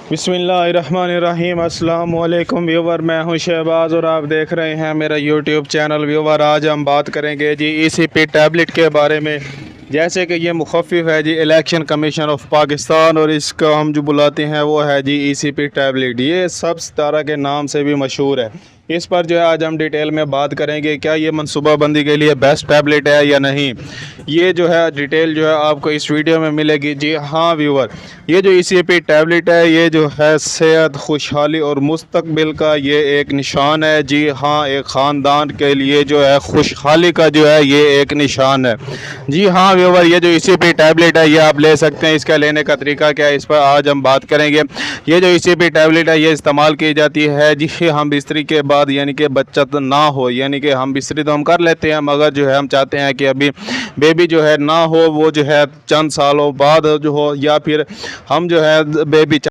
बिस्मिल्लाहिर्रहमानिर्रहीम। अस्सलाम वालेकुम व्यूवर, मैं हूं शहबाज और आप देख रहे हैं मेरा यूट्यूब चैनल। व्यूवर, आज हम बात करेंगे जी ईसीपी टैबलेट के बारे में। जैसे कि ये मुखफ़िफ़ है जी इलेक्शन कमीशन ऑफ पाकिस्तान, और इसका हम जो बुलाते हैं वो है जी ईसीपी टैबलेट। ये सब सितारा के नाम से भी मशहूर है। इस पर जो है आज हम डिटेल में बात करेंगे, क्या ये मनसूबाबंदी के लिए बेस्ट टैबलेट है या नहीं। ये जो है डिटेल जो है आपको इस वीडियो में मिलेगी। जी हाँ व्यूवर, ये जो ईसीपी टैबलेट है ये जो है सेहत, खुशहाली और मुस्तकबिल का ये एक निशान है। जी हाँ, एक ख़ानदान के लिए जो है खुशहाली का जो है ये एक निशान है। जी हाँ व्यूवर, ये जो ईसीपी टैबलेट है ये आप ले सकते हैं। इसका लेने का तरीका क्या है, इस पर आज हम बात करेंगे। ये जो ईसीपी टैबलेट है ये इस्तेमाल की जाती है जी हम बिस्तरी के बाद, यानी कि बच्चा ना हो, यानी कि हम बिस्तरी तो हम कर लेते हैं मगर जो है हम चाहते हैं कि अभी बेबी जो है ना हो, वो जो है चंद सालों बाद जो हो, या फिर हम जो है बेबी